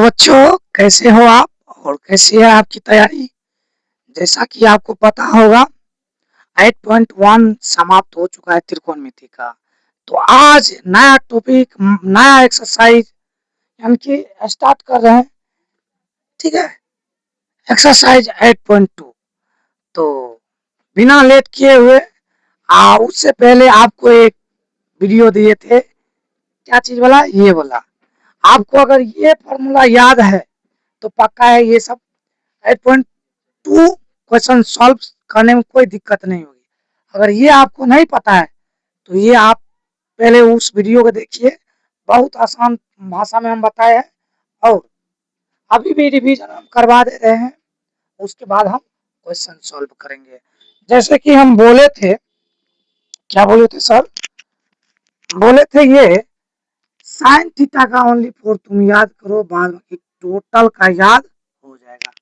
बच्चों, कैसे हो आप और कैसी है आपकी तैयारी। जैसा कि आपको पता होगा 8.1 समाप्त हो चुका है त्रिकोणमिति का। तो आज नया टॉपिक, नया एक्सरसाइज यानी कि स्टार्ट कर रहे हैं। ठीक है, एक्सरसाइज 8.2। तो बिना लेट किए हुए उससे पहले आपको एक वीडियो दिए थे। क्या चीज वाला? ये बोला आपको अगर ये फॉर्मूला याद है तो पक्का है ये सब 8.2 क्वेश्चन सॉल्व करने में कोई दिक्कत नहीं होगी। अगर ये आपको नहीं पता है तो ये आप पहले उस वीडियो को देखिए, बहुत आसान भाषा में हम बताए हैं और अभी भी रिवीजन हम करवा दे रहे हैं। उसके बाद हम क्वेश्चन सॉल्व करेंगे। जैसे कि हम बोले थे, क्या बोले थे सर? बोले थे ये साइन थीटा का ओनली फोर तुम याद करो, बाद बाकी टोटल का याद हो जाएगा।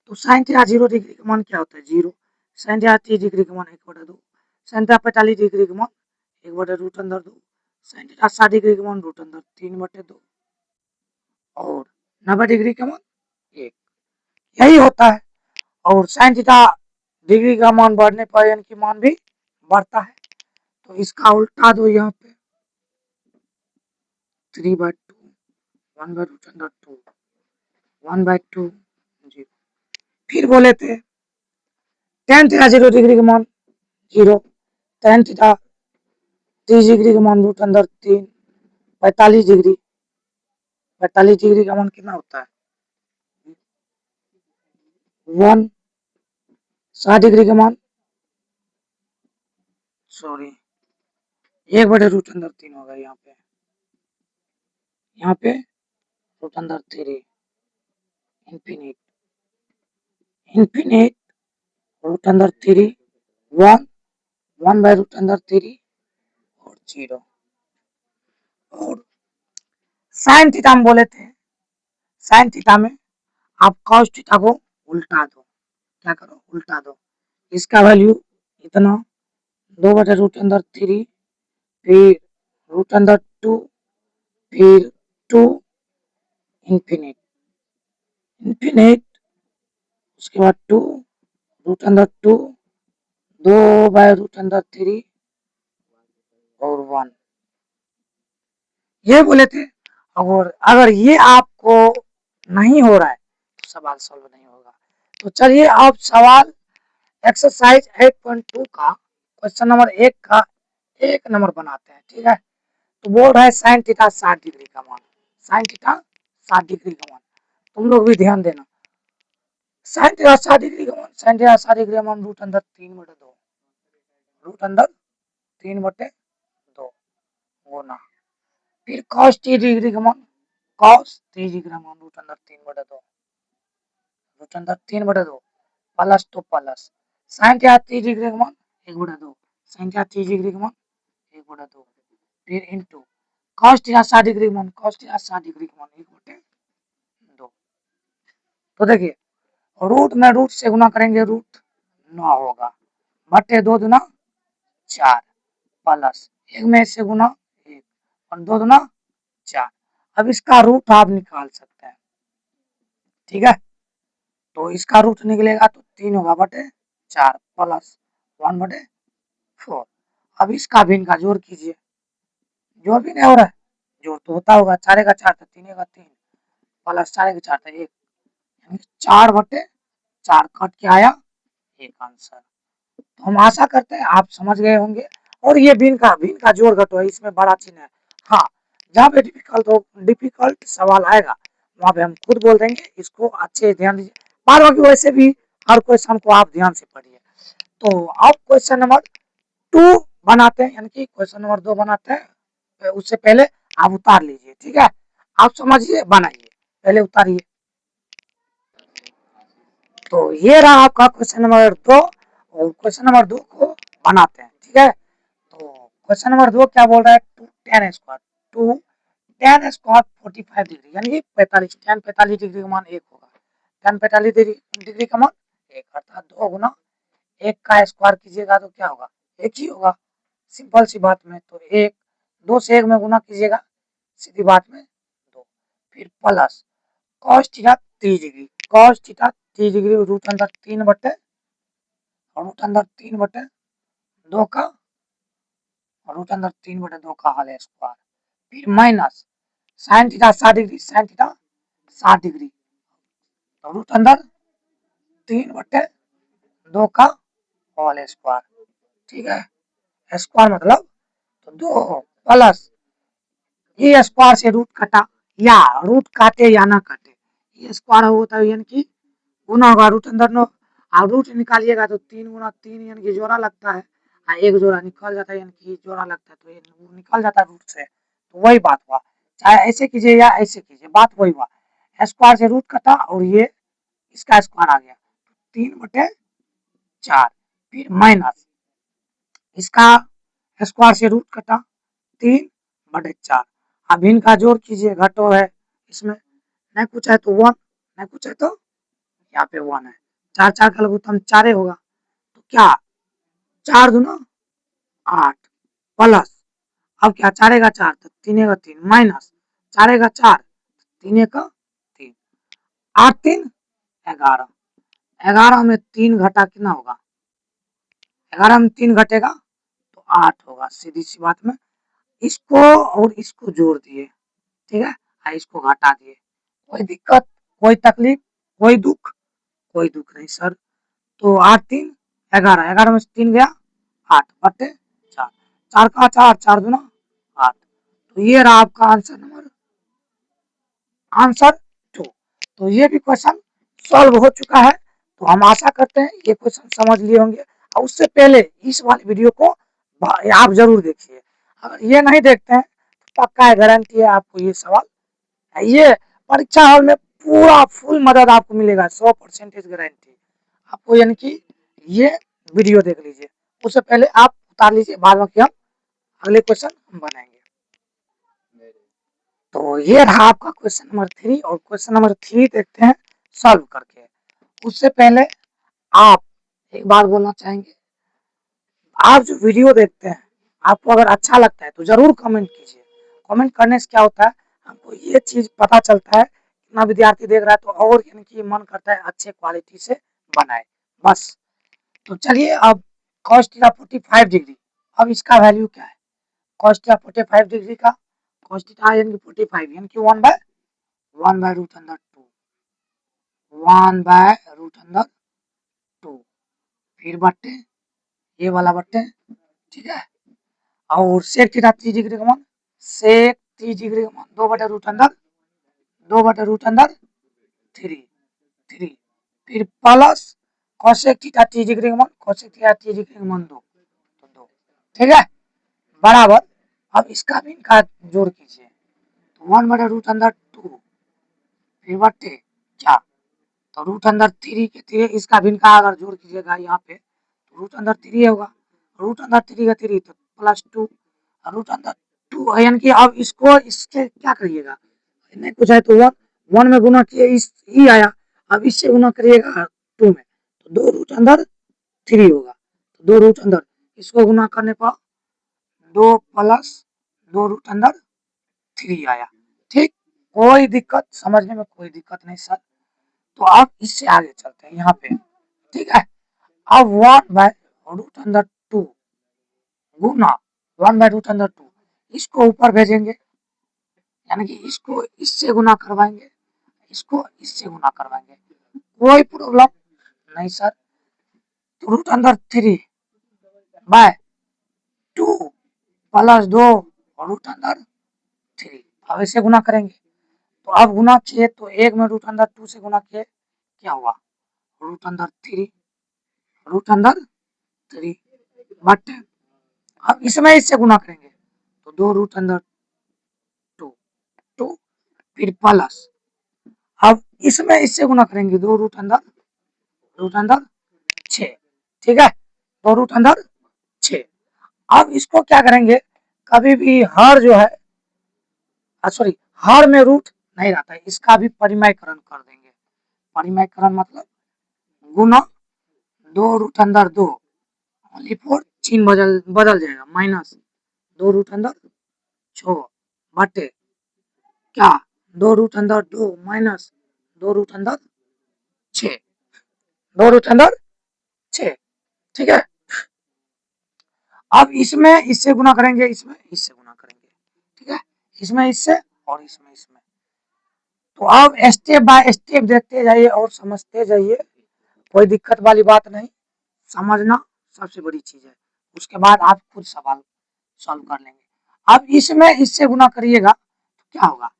तो साइन थीटा 0 डिग्री का मान क्या होता है? 0। साइन थीटा 30 डिग्री का मान 1/2। साइन थीटा 45 डिग्री का मान 1/√2। साइन थीटा 60 डिग्री का मान √3/2 और 90 डिग्री का मान 1। यही होता है। और साइन थीटा डिग्री का मान बढ़ने पर यानी कि मान भी बढ़ता है। तो इसका उल्टा दो यहाँ पे 3/2 1/√2 1/2 0। फिर बोले थे tan थीटा 0 डिग्री का मान 0। tan थीटा 30 डिग्री का मान √3। 45 डिग्री 45 डिग्री का मान कितना होता है? 1। 60 डिग्री का मान सॉरी 1/√3 होगा। यहाँ पे √3 इन्फिनिट इन्फिनिट √3 1 1/√3 और 0। और साइन थीटा हम बोले थे, साइन थीटा में आप कॉस थीटा को उल्टा दो। क्या करो? उल्टा दो। इसका वैल्यू इतना 2/√3 फिर √2 फिर 2 इन्फिनिट इन्फिनिट उसके बाद 2 √2 2/√3 और 1। ये बोले थे। और अगर ये आपको नहीं हो रहा है तो सवाल सॉल्व नहीं होगा। तो चलिए आप सवाल एक्सरसाइज 8.2 का क्वेश्चन नंबर 1 का 1 नंबर बनाते हैं। ठीक है, तो बोल रहा है साइन थीटा 60 डिग्री का मान। साइन थीटा 60 डिग्री का मान, तुम लोग भी ध्यान देना। साइन थीटा 60 डिग्री का मान, साइन थीटा 60 डिग्री का मान √3/2 √3/2 गुना फिर cos 30 डिग्री का मान, cos 30 डिग्री का मान √3/2 प्लस तो प्लस साइन थीटा 30 डिग्री का मान 1/2। साइन थीटा 30 डिग्री का मान 1/2 फिर इंटू cos थीटा 60 डिग्री का मान, cos थीटा 60 डिग्री का मान 1/2। तो देखिए रूट में रूट से गुना करेंगे रूट 9 होगा, बटे 2 दूना 4 प्लस 1 में से गुना 1 और 2 दूना 4। अब इसका रूट आप निकाल सकते हैं। ठीक है, तो इसका रूट निकलेगा तो 3 होगा बटे 4 प्लस 1/4। अब इसका भी इनका जोड़ कीजिए। जोड़ भी नहीं हो रहा है, जोड़ तो होता होगा। 4 का 4 था, 3 का 3 प्लस 4 का 4 था 1, यानी 4/4 कट के आया एक आंसर। तो हम आशा करते हैं आप समझ गए होंगे। और ये भिन्न का जोड़ घटो है, इसमें बड़ा चिन्ह है। हाँ, जहाँ पे डिफिकल्ट सवाल आएगा वहां पे हम खुद बोल देंगे, इसको अच्छे ध्यान दीजिए। बाद बाकी वैसे भी हर क्वेश्चन को आप ध्यान से पढ़िए। तो अब क्वेश्चन नंबर 2 बनाते हैं, यानी कि क्वेश्चन नंबर 2 बनाते हैं। उससे पहले आप उतार लीजिए। ठीक है, आप समझिए, बनाइए, पहले उतारिए। तो ये रहा आपका क्वेश्चन नंबर 2 और क्वेश्चन नंबर 2 को बनाते हैं। ठीक है, तो क्वेश्चन नंबर 2 क्या बोल रहा है? 2 tan स्क्वायर 45 डिग्री यानी कि 45, tan 45 डिग्री का मान 1 होगा। tan 45 डिग्री का मान 1 अर्थात 2 गुना 1 का स्क्वायर कीजिएगा तो क्या होगा? 1 ही होगा। सिंपल सी बात में तो 1 2 से 1 में गुना कीजिएगा, सीधी बात में 2 फिर plus cos theta 30 degree, cos theta 30 degree root अंदर 3/2 का रूट अंदर 3/2 का होल स्क्वायर, फिर माइनस साइन थीटा 60 डिग्री, साइन थीटा 60 डिग्री तो रूट अंदर 3/2 का होल स्क्वायर। ठीक है, स्क्वायर मतलब तो 2 प्लस ये स्क्वायर से रूट कटा या रूट काटे या ना काटे, ये स्क्वायर होता है यानी कि गुना होगा रूट अंदर नो, और रूट निकालिएगा तो 3 × 3 यानी कि जोड़ा लगता है, और एक जोड़ा निकल जाता है यानी कि जोड़ा लगता है, तो ये निकल जाता है रूट से, तो वही बात हुआ। चाहे ऐसे कीजिए या ऐसे कीजिए, बात वही हुआ। स्क्वायर से रूट कटा और ये इसका स्क्वायर आ गया 3/4, फिर माइनस इसका स्क्वायर से रूट कटा 3/4, अब इनका जोड़ कीजिए, घटो है इसमें, नहीं कुछ है तो 1, नहीं कुछ है तो यहाँ पे 1 है, 4 4 का लघुत्तम 4 होगा, तो क्या 4×2 = 8 प्लस अब क्या 4 × 4 तो 3 × 3 माइनस 4 × 4 3 × 3 8 × 3 = 11, 11 में 3 घटा कितना होगा, 11 में 3 घटेगा तो 8 होगा, सीधी सी बात में इसको और इसको जोड़ दिए, ठीक है, और इसको घटा दिए, कोई दिक्कत, कोई तकलीफ, कोई दुख नहीं सर। तो 8 × 3 = 11, 11 में से 3 गया 8/4, 4 का 4, 4×2 = 8, तो ये रहा आपका आंसर 2। तो ये भी क्वेश्चन सॉल्व हो चुका है, तो हम आशा करते हैं ये क्वेश्चन समझ लिए होंगे, और उससे पहले इस वाले वीडियो को आप जरूर देखिए, अगर ये नहीं देखते हैं तो पक्का है, गारंटी है आपको ये सवाल, ये परीक्षा हॉल में पूरा फुल मदद आपको मिलेगा, 100% गारंटी आपको, यानी कि ये वीडियो देख लीजिए, उससे पहले आप उतार लीजिए, बाद बाकी हम अगले क्वेश्चन हम बनाएंगे। तो ये रहा आपका क्वेश्चन नंबर 3, और क्वेश्चन नंबर 3 देखते हैं सॉल्व करके। उससे पहले आप एक बार बोलना चाहेंगे, आप जो वीडियो देखते हैं आपको अगर अच्छा लगता है तो जरूर कमेंट कीजिए, कमेंट करने से क्या होता है, हमको ये चीज पता चलता है कितना विद्यार्थी देख रहा है, तो और यानी कि मन करता है अच्छे क्वालिटी से बनाए, बस। तो चलिए अब cos थीटा 45 डिग्री, अब इसका वैल्यू क्या है, cos थीटा 45 डिग्री का cos थीटा यानी कि 45 यानी कि 1/√2, 1/√2, फिर बट्टे ये वाला बट्टे, ठीक है, और sec थीटा 30 डिग्री का मान, sec 30 डिग्री का मान 2/√3, फिर प्लस cosec थीटा 30 डिग्री का मान, cosec थीटा 30 डिग्री का मान 2, तो 2, ठीक है, बराबर। अब इसका भी इनका जोड़ कीजिए, तो 1/√2, फिर बट्टे क्या, तो √3 के 3 इसका भी इनका अगर जोड़ कीजिएगा यहाँ पे तो √3 होगा, √3 का 3 तो +2, √2 यानी कि अब इसको इसके क्या करिएगा, नहीं कुछ है तो 1 में गुना किए इस ही आया, अब इससे गुना करिएगा 2 में तो 2√3 होगा, तो 2√, इसको गुना करने पर 2 + 2√3 आया, ठीक, कोई दिक्कत, समझने में कोई दिक्कत नहीं सर। तो अब इससे आगे चलते हैं यहाँ पे, ठीक है, अब 1/√2 गुना 1/√2 इसको ऊपर भेजेंगे, यानी कि इसको इससे गुना करवाएंगे, इसको इससे गुना करवाएंगे, कोई प्रॉब्लम नहीं सर। तो √3/2 + 2√3, अब इसे गुना करेंगे, तो अब गुना किए तो 1 में √2 से गुना किए क्या हुआ, √3 बट अब इसमें इससे गुना करेंगे तो 2√2, 2 फिर प्लस अब इसमें इससे गुना करेंगे 2√6, ठीक है, 2√6। अब इसको क्या करेंगे, कभी भी हर जो है सॉरी हर में रूट नहीं रहता है, इसका भी परिमयकरण कर देंगे, परिमयकरण मतलब गुना 2√2 ओनली फोर चिन्ह बदल जाएगा, माइनस 2√6 बटे क्या 2√2 माइनस 2 रूट अंदर 6, 2 रूट अंदर 6, ठीक है। अब इसमें इससे गुना करेंगे, इसमें इससे गुना करेंगे, ठीक है, इसमें इससे और इसमें इसमें। तो अब स्टेप बाय स्टेप देखते जाइए और समझते जाइए, कोई दिक्कत वाली बात नहीं, समझना सबसे बड़ी चीज है। उसके बाद आप खुद सवाल सॉल्व कर लेंगे। अब इसमें इससे गुना करिएगा तो क्या होगा,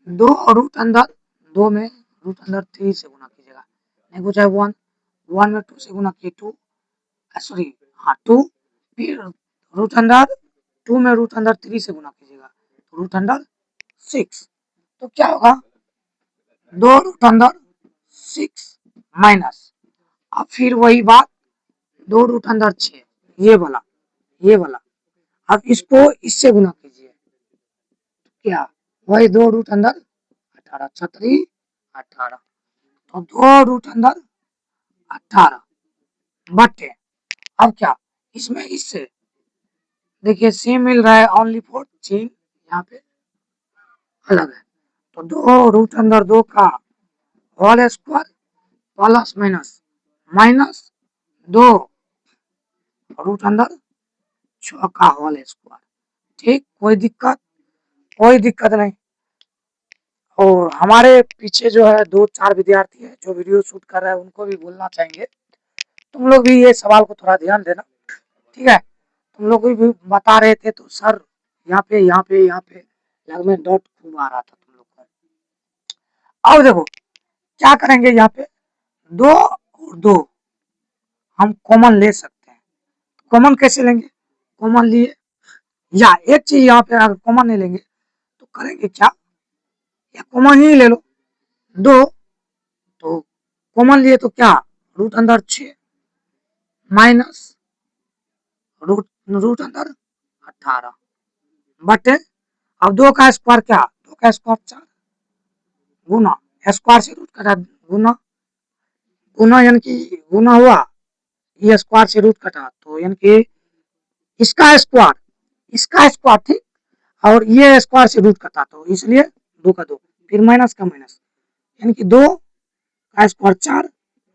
2 रूट अंदर 2 में रूट अंदर 3 से गुना कीजिएगा, नहीं कुछ है 1, 1 में 2 से गुना किए 2, सॉरी हाँ 2, फिर रूट अंदर 2 में रूट अंदर 3 से गुना कीजिएगा तो रूट अंदर 6, तो क्या होगा 2 रूट अंदर 6 माइनस, अब फिर वही बात 2 रूट अंदर 6, ये वाला ये वाला, अब इसको इससे गुना कीजिए तो क्या वही 2 रूट अंदर 18, 36 18, तो 2 रूट अंदर 18 बटे, अब क्या इसमें इससे देखिए सेम मिल रहा है, ओनली फॉर चेंज यहाँ पे अलग है, तो 2 रूट अंदर 2 का whole square plus minus minus 2 root अंदर 6 का होल स्क्वायर, ठीक, कोई दिक्कत नहीं। और हमारे पीछे जो है 2-4 विद्यार्थी है जो वीडियो शूट कर रहे हैं, उनको भी बोलना चाहेंगे तुम लोग भी ये सवाल को थोड़ा ध्यान देना, ठीक है। तुम लोग भी बता रहे थे तो सर यहाँ पे यहाँ पे यहाँ पे लग में डॉट खूब आ रहा था तुम लोग को। अब देखो क्या करेंगे, यहाँ पे 2 और 2 हम कॉमन ले सकते हैं, कॉमन कैसे लेंगे, कॉमन लिए या एक चीज यहाँ पे अगर कॉमन नहीं लेंगे तो करेंगे क्या, या कॉमन ही ले लो 2, तो कॉमन लिए तो क्या रूट अंदर 6 माइनस रूट रूट अंदर 18 बटे, अब 2 का स्क्वायर क्या 2 का स्क्वायर 4 गुना स्क्वायर से रूट कटा गुना, गुना यानी कि गुना हुआ, ये स्क्वायर से रूट कटा तो यानी कि इसका स्क्वायर ठीक, और ये स्क्वायर से रूट कटा तो इसलिए 2 का 2 फिर माइनस का माइनस, यानी कि 2 का स्क्वायर 4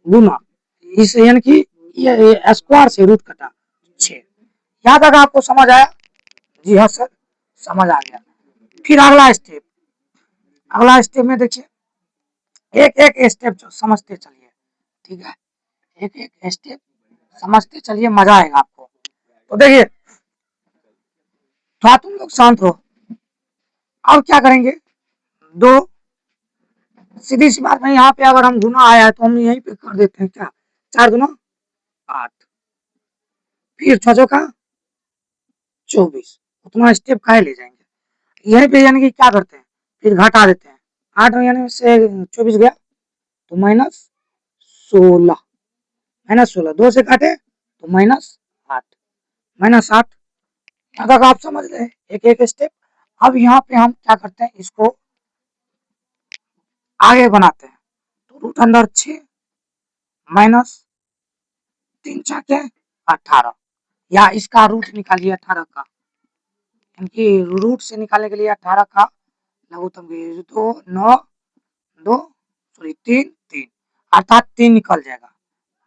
गुना इस यानी कि ये स्क्वायर से रूट कटा 6, यहाँ तक आपको समझ आया, जी हाँ सर समझ आ गया। फिर अगला स्टेप में देखिए, एक एक स्टेप समझते चलिए, ठीक है, एक एक स्टेप समझते चलिए, मजा आएगा आपको। तो देखिए थोड़ा तुम लोग शांत रहो, अब क्या करेंगे 2, सीधी सी बात है, यहाँ पे अगर हम गुना आया है तो हम यहीं पे कर देते हैं क्या, 4 गुना 8, फिर 6 का 24, उतना स्टेप काहे ले जाएंगे, यहीं पे यानी कि क्या करते हैं फिर घटा देते हैं, 8 यानी से 24 गया तो -16, -16 2 से काटे तो -8, -8, यहाँ तक आप समझ रहे एक एक स्टेप। अब यहाँ पे हम क्या करते हैं, इसको आगे बनाते हैं, तो रूट अंदर 6 माइनस 3 छके 18, या इसका रूट निकालिए 18 का, इनकी रूट से निकालने के लिए 18 का लघुत्तम 2 9 2 सॉरी 3 3 अर्थात 3 निकल जाएगा,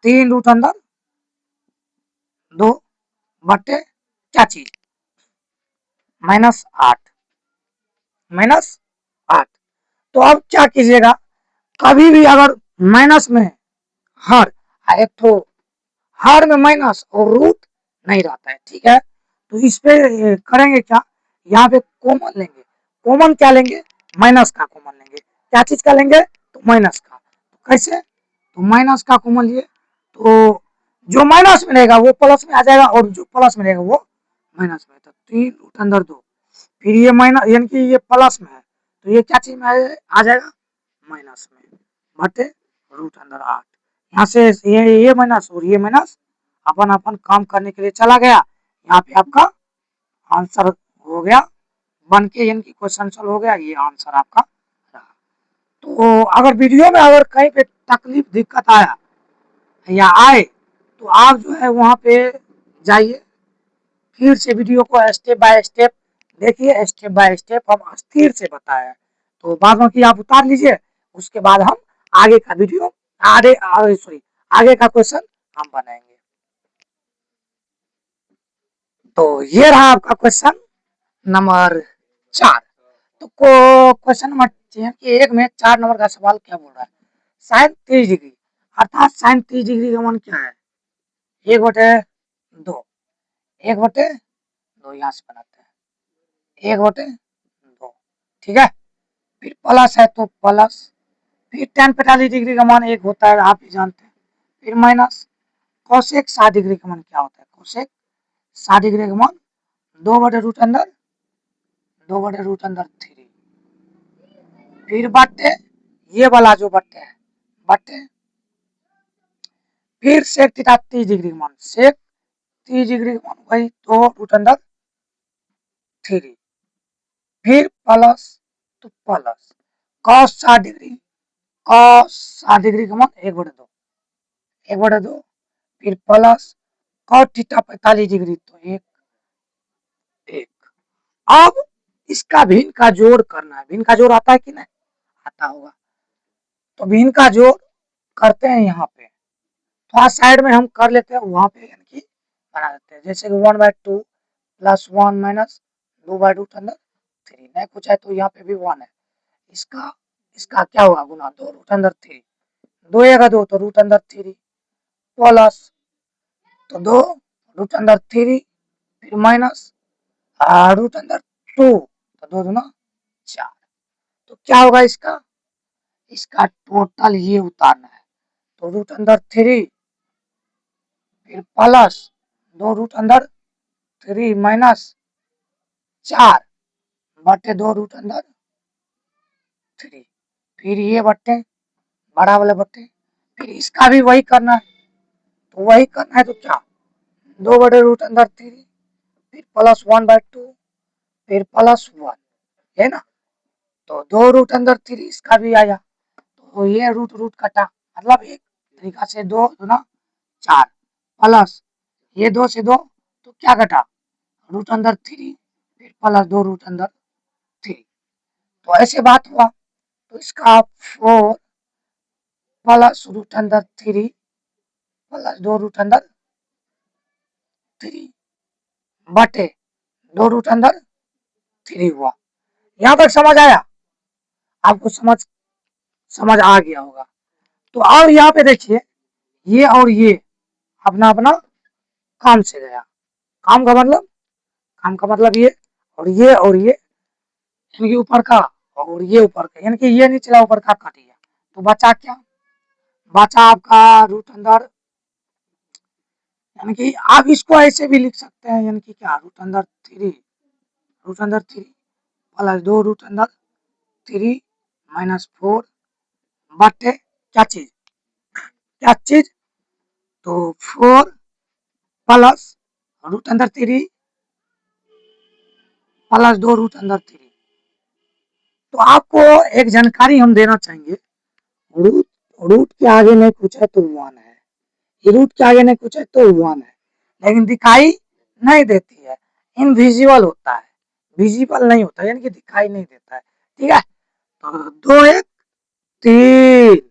3 रूट अंदर 2 बटे क्या चीज -8 -8, तो अब क्या कीजिएगा, कभी भी अगर माइनस में हर एक तो हर में माइनस और रूट नहीं रहता है, ठीक है, तो इस पे करेंगे क्या, यहाँ पे कॉमन लेंगे, कॉमन क्या लेंगे माइनस का कॉमन लेंगे, क्या चीज का लेंगे तो माइनस का, तो कैसे, तो माइनस का कॉमन लिए तो जो माइनस में रहेगा वो प्लस में आ जाएगा और जो प्लस में रहेगा वो माइनस में, तो 3 रूट अंदर 2, फिर ये माइनस यानी कि ये प्लस में है तो ये क्या चीज में आ जाएगा माइनस में बटे रूट अंदर 8, यहाँ से ये माइनस और ये माइनस अपन अपन काम करने के लिए चला गया, यहाँ पे आपका आंसर हो गया बन के, यानी कि क्वेश्चन सॉल्व हो गया, ये आंसर आपका रहा। तो अगर वीडियो में अगर कहीं पे तकलीफ दिक्कत आया या आए तो आप जो है वहाँ पे जाइए, फिर से वीडियो को स्टेप बाय स्टेप देखिए, स्टेप बाय स्टेप हम स्थिर से बताया है, तो बाद बाकी आप उतार लीजिए, उसके बाद हम आगे का वीडियो आगे का क्वेश्चन हम बनाएंगे। तो ये रहा आपका क्वेश्चन नंबर 4। तो क्वेश्चन नंबर एक में 4 नंबर का सवाल क्या बोल रहा है, साइन 30 डिग्री अर्थात साइन 30 डिग्री का मान क्या है, 1/2, 1/2 यहाँ से बनाते हैं 1/2, ठीक है। फिर प्लस है तो प्लस, फिर tan 45 डिग्री का मान 1 होता है, आप ही जानते हैं। फिर माइनस कोसेक 60 डिग्री का मान क्या होता है, कोसेक 60 डिग्री का मान 2/√3, फिर बट्टे ये वाला जो बट्टे है बट्टे, फिर सेक थीटा 30 डिग्री का मान, सेक 30 डिग्री का मान वही 2√3, फिर प्लस तो plus cos 60 degree, cos 60 degree का मान 1/2, 1/2, फिर प्लस cos थीटा 45 डिग्री तो 1। अब इसका भिन्न का जोड़ करना है, भिन्न का जोड़ आता है कि नहीं आता होगा, तो भिन्न का जोड़ करते हैं यहाँ पे, थोड़ा साइड में हम कर लेते हैं, वहां पे यानी कि बना देते हैं, जैसे कि 1/2 प्लस 1 माइनस 2/√3, नहीं कुछ है तो यहाँ पे भी 1 है, इसका इसका क्या होगा गुना 2√3, 2 तो √3 प्लस तो 2√3, फिर माइनस √2 तो 2×4, तो क्या होगा इसका, इसका टोटल ये उतारना है, तो √3 फिर प्लस 2√3 माइनस 4/2√3, फिर ये बट्टे बड़ा वाले बट्टे, फिर इसका भी वही करना है, तो वही करना है तो क्या 2/√3, फिर प्लस 1/2, फिर प्लस 1 है ना, तो 2√3 इसका भी आया, तो ये रूट रूट कटा, मतलब एक तरीका से 2×4 प्लस ये 2 से 2 तो क्या घटा √3, फिर प्लस 2√3, तो ऐसे बात हुआ, तो इसका 4 प्लस √3 प्लस 2√3 बटे 2√3 हुआ। यहाँ तक समझ आया आपको, समझ आ गया होगा। तो अब यहाँ पे देखिए ये और ये अपना अपना काम से गया, काम का मतलब ये और ये यानी ऊपर का और ये ऊपर का, यानी कि ये निचला ऊपर का काट गया, तो बचा क्या, बचा आपका √, यानी कि आप इसको ऐसे भी लिख सकते हैं, यानी कि क्या √3 प्लस 2√3 माइनस 4 बटे क्या चीज, तो 4 प्लस √3 प्लस 2√3। तो आपको एक जानकारी हम देना चाहेंगे, रूट रूट के आगे नहीं कुछ है तो 1 है, रूट के आगे नहीं कुछ है तो 1 है, लेकिन दिखाई नहीं देती है, इनविजिबल होता है, विजिबल नहीं होता, यानी कि दिखाई नहीं देता है, ठीक है। तो 2 1 3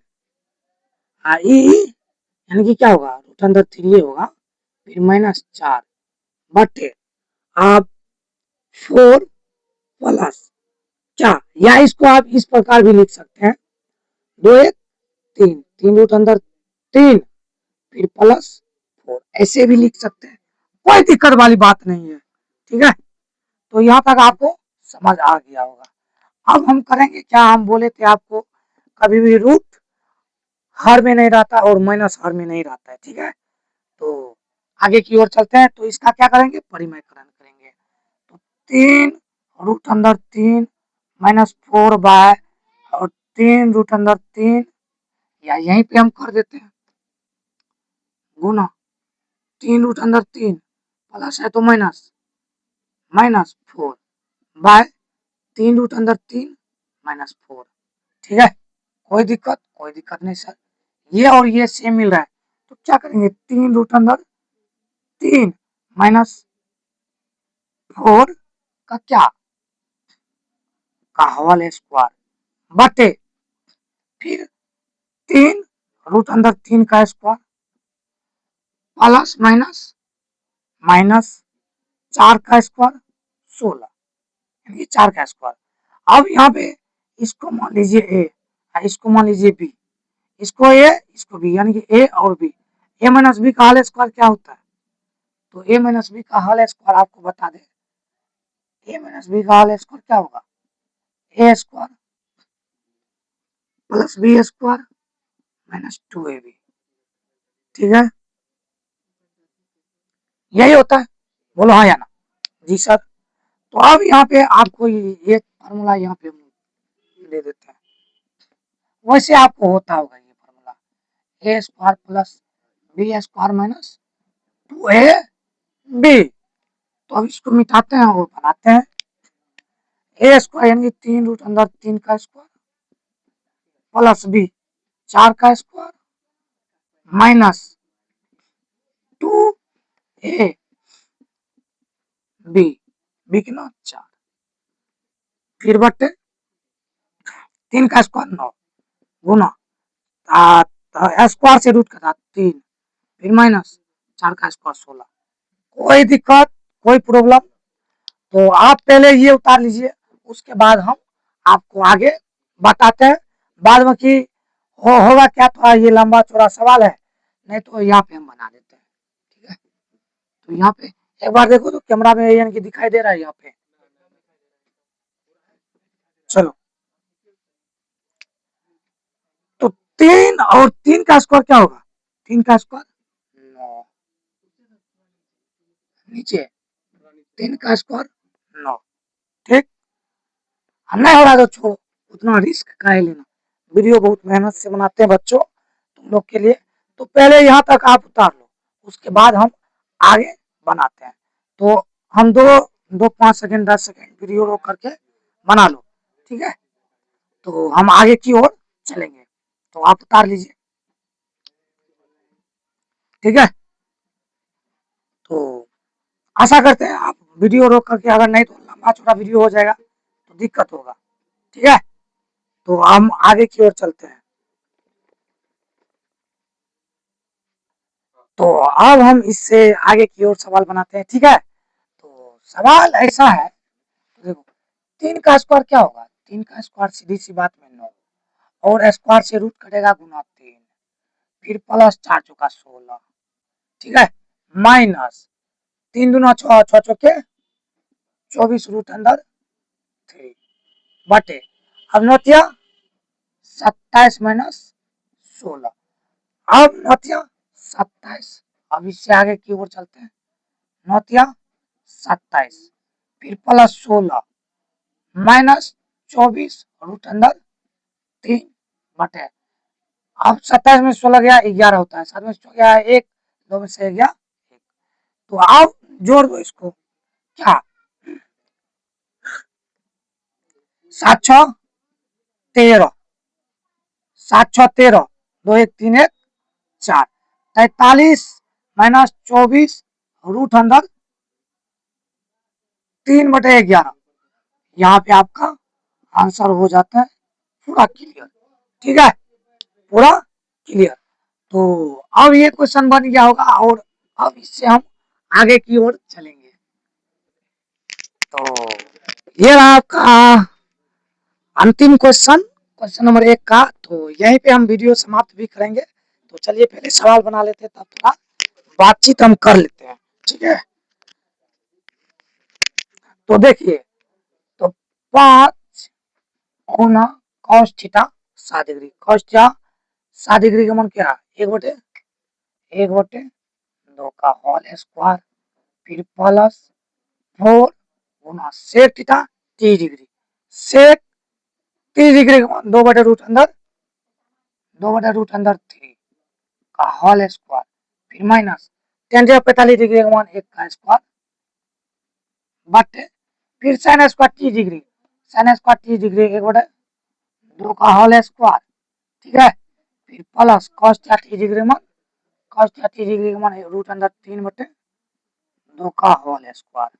यानी कि क्या होगा √3 होगा, फिर माइनस 4 बटे आप 4 प्लस क्या, या इसको आप इस प्रकार भी लिख सकते हैं 2 1 3 √3 फिर प्लस 4, ऐसे भी लिख सकते हैं, कोई दिक्कत वाली बात नहीं है, ठीक है। तो यहाँ तक आपको समझ आ गया होगा। अब हम करेंगे क्या, हम बोले थे आपको कभी भी रूट हर में नहीं रहता और माइनस हर में नहीं रहता है, ठीक है। तो आगे की ओर चलते हैं, तो इसका क्या करेंगे, परिमयकरण करेंगे, तो 3√3 माइनस 4 और 3√3, या यहीं पे हम कर देते हैं गुना 3√3 प्लस है तो माइनस 4 बाय 3√3 माइनस 4, ठीक है। कोई दिक्कत नहीं सर, ये और ये सेम मिल रहा है, तो क्या करेंगे 3√3 माइनस 4 का क्या का होल स्क्वायर बटे फिर 3 रूट अंदर 3 का स्क्वायर प्लस माइनस माइनस 4 का स्क्वायर 16, यानी 4 का स्क्वायर। अब यहाँ पे इसको मान लीजिए ए, इसको मान लीजिए बी, इसको ए इसको बी, यानी कि ए और बी। ए माइनस बी का होल स्क्वायर क्या होता है? तो ए माइनस बी का होल स्क्वायर आपको बता दें, ए माइनस बी का होल स्क्वायर क्या होगा? A square plus B square minus 2ab, ठीक है, यही होता है। बोलो हाँ या ना? जी सर। तो अब यहाँ पे आपको ये फार्मूला यहाँ पे दे देते हैं, वैसे आपको होता होगा ये formula, A square plus B square minus 2ab। तो अब इसको मिटाते हैं और बनाते हैं ए स्क्वायर, यानी 3 रूट अंदर 3 का स्क्वायर प्लस बी 4 का स्क्वायर माइनस 2ab, बी कितना 4, फिर बटे 3 का स्क्वायर 9 गुना स्क्वायर से रूट का 3, फिर माइनस 4 का स्क्वायर 16। कोई दिक्कत, कोई प्रॉब्लम? तो आप पहले ये उतार लीजिए, उसके बाद हम आपको आगे बताते हैं। बाद में कि होगा क्या, थोड़ा ये लंबा चौड़ा सवाल है, नहीं तो यहाँ पे हम बना देते हैं, ठीक है। तो यहाँ पे एक बार देखो तो कैमरा में यानी कि दिखाई दे रहा है यहाँ पे, चलो। तो 3 और 3 का स्क्वायर क्या होगा? 3 का स्क्वायर 9, नीचे 3 का स्क्वायर 9, ठीक। नहीं हो रहा तो छोड़ो, उतना रिस्क का है लेना। वीडियो बहुत मेहनत से बनाते हैं बच्चों तुम लोग के लिए, तो पहले यहाँ तक आप उतार लो, उसके बाद हम आगे बनाते हैं। तो हम दो 5 सेकेंड 10 सेकेंड वीडियो रोक करके बना लो, ठीक है। तो हम आगे की ओर चलेंगे, तो आप उतार लीजिए, ठीक है। तो आशा करते हैं आप वीडियो रोक करके, अगर नहीं तो लंबा चौड़ा वीडियो हो जाएगा तो दिक्कत होगा, ठीक है। तो हम आगे की ओर चलते हैं। तो अब हम इससे आगे की ओर सवाल बनाते हैं, ठीक है। तो सवाल ऐसा है, देखो 3 का स्क्वायर क्या होगा? 3 का स्क्वायर सीधी सी बात में 9, और स्क्वायर से रूट कटेगा गुना 3, फिर प्लस 4 चौका 16, ठीक है, माइनस 3 दूना 6, 6 चौके 24 रूट अंदर 3 बटे, अब नोटिया 27 माइनस 16, अब नोटिया 27, अब इससे आगे की ओर चलते हैं, नोटिया 27 फिर प्लस 16 माइनस 24 रूट अंदर 3 बटे, अब 27 में 16 गया 11 होता है, 7 में 16 गया 1, 2 में से गया 1। तो अब जोड़ दो इसको, क्या 7 6 13, 7 6 13, 2 1 3 1 4, 43 माइनस 24 रूट अंदर 3/11, यहाँ पे आपका आंसर हो जाता है पूरा क्लियर, ठीक है, पूरा क्लियर। तो अब ये क्वेश्चन बन गया होगा, और अब इससे हम आगे की ओर चलेंगे। तो ये रहा आपका अंतिम क्वेश्चन, क्वेश्चन नंबर 1 का। तो यहीं पे हम वीडियो समाप्त भी करेंगे। तो चलिए पहले सवाल बना लेते हैं, तब थोड़ा बातचीत हम कर लेते हैं, ठीक है। तो देखिए, तो 5 गुना cos theta 7 degree, cos theta 7 degree का मान क्या? 1/2 का होल स्क्वायर, फिर प्लस 4 गुना सेक थीटा 30 डिग्री, सेक 30 डिग्री का मान 2/√अंदर 3 का होल स्क्वायर, फिर माइनस tan 45 डिग्री का मान 1 का स्क्वायर बटे, फिर sine square 30 degree, sine square 30 degree 1/2 का होल स्क्वायर, ठीक है, फिर प्लस cos 30 डिग्री मान, cos 30 डिग्री का मान √3/2 का होल स्क्वायर,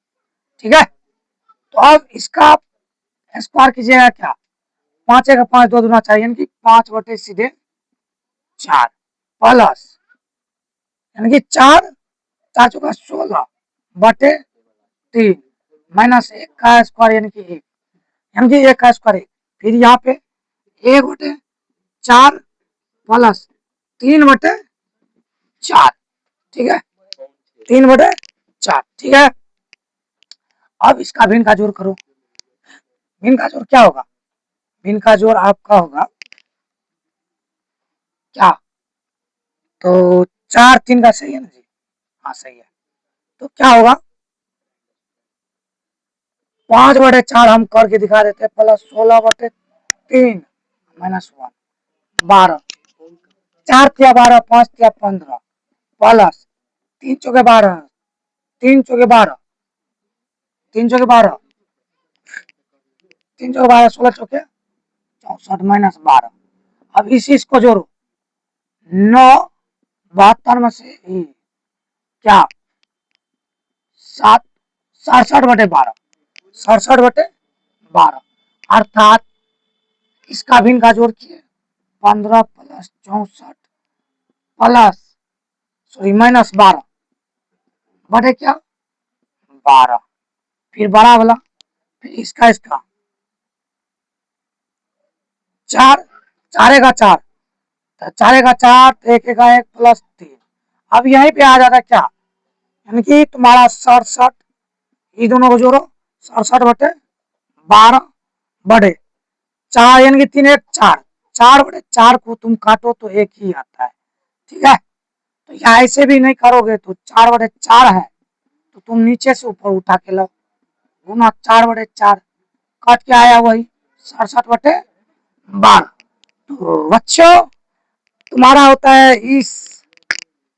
ठीक है। तो अब इसका स्क्वायर कीजिएगा क्या? 5 का 5 2 दूना चाहिए, यानी कि 5 बटे सीधे 4 प्लस यानी कि 4 4 चौका 16 बटे 3 माइनस 1 का स्क्वायर यानी कि 1, यानी कि 1 का स्क्वायर 1। फिर यहाँ पे 1 बटे 4 प्लस 3 बटे 4, ठीक है, 3 बटे 4, ठीक है। अब इसका भिन्न का जोड़ करो। भिन्न का जोड़ क्या होगा? भिन्न का जोड़ आपका होगा क्या? तो 4 3 का सही है ना जी? हाँ सही है। तो क्या होगा? 5 बटे 4 हम करके दिखा देते हैं, प्लस 16 बटे 3 माइनस 1 12, 4 तिया 12 5 तिया 15 प्लस 3 चौके 12 3 चौके 12 3 चौके 12 3 चौके 12 16 चौके 64 माइनस 12। अब इसी इसको जोड़ो, 9 72 में से क्या 7 67 बटे 12 67 बटे 12, अर्थात इसका भिन्न का जोड़ किए 15 प्लस 64 प्लस सॉरी माइनस 12 बटे क्या 12, फिर बड़ा वाला, फिर इसका 4 4 का 4 तो 4 का 4 1 का 1 प्लस 3। अब यहीं पे आ जाता क्या, यानी कि तुम्हारा 67, ये दोनों को जोड़ो 67 बटे 12 बटे 4 यानी कि 3 1 4 4 बटे 4 को तुम काटो तो एक ही आता है, ठीक है। तो यहाँ ऐसे भी नहीं करोगे तो 4 बटे 4 है तो तुम नीचे से ऊपर उठा के लो, गुना 4 बटे 4 कट के आया वही 67 बटे 12। तो बच्चों तुम्हारा होता है इस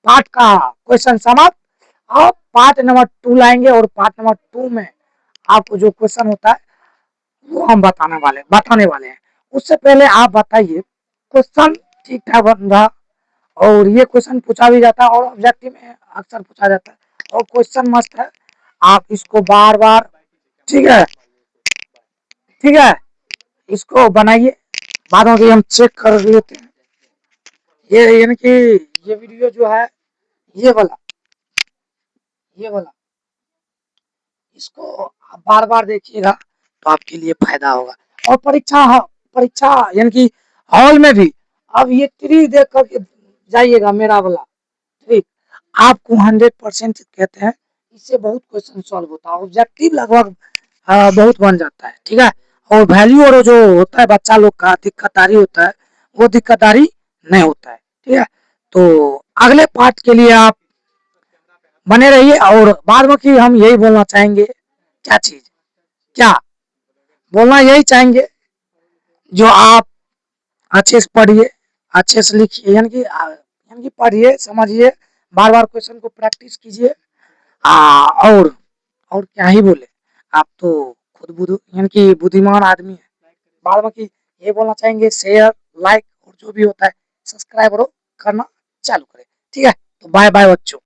पार्ट का क्वेश्चन समाप्त। अब पार्ट नंबर 2 लाएंगे और पार्ट नंबर 2 में आपको जो क्वेश्चन होता है वो हम बताने वाले हैं। उससे पहले आप बताइए क्वेश्चन ठीक ठाक बन रहा, और ये क्वेश्चन पूछा भी जाता है और ऑब्जेक्टिव में अक्सर पूछा जाता है और क्वेश्चन मस्त है, आप इसको बार बार, ठीक है, ठीक है, इसको बनाइए, बाद में भी हम चेक कर लेते हैं। ये यानी कि ये वीडियो जो है ये वाला इसको आप बार बार देखिएगा तो आपके लिए फायदा होगा। और परीक्षा यानी कि हॉल में भी अब ये ट्री देख कर जाइएगा, मेरा वाला ट्रिक आपको 100% कहते हैं, इससे बहुत क्वेश्चन सॉल्व होता है, ऑब्जेक्टिव लगभग बहुत बन जाता है, ठीक है। और वैल्यू और जो होता है बच्चा लोग का दिक्कतदारी होता है वो दिक्कतदारी नहीं होता है, ठीक है। तो अगले पार्ट के लिए आप बने रहिए, और बाद में कि हम यही बोलना चाहेंगे, क्या चीज, क्या बोलना यही चाहेंगे, जो आप अच्छे से पढ़िए, अच्छे से लिखिए, यानी कि पढ़िए समझिए, बार बार क्वेश्चन को प्रैक्टिस कीजिए। और क्या ही बोले, आप तो खुद बुद्धू यानी कि बुद्धिमान आदमी है। बाद में कि ये बोलना चाहेंगे शेयर लाइक और जो भी होता है सब्सक्राइब करना चालू करें, ठीक है। तो बाय बाय बच्चों।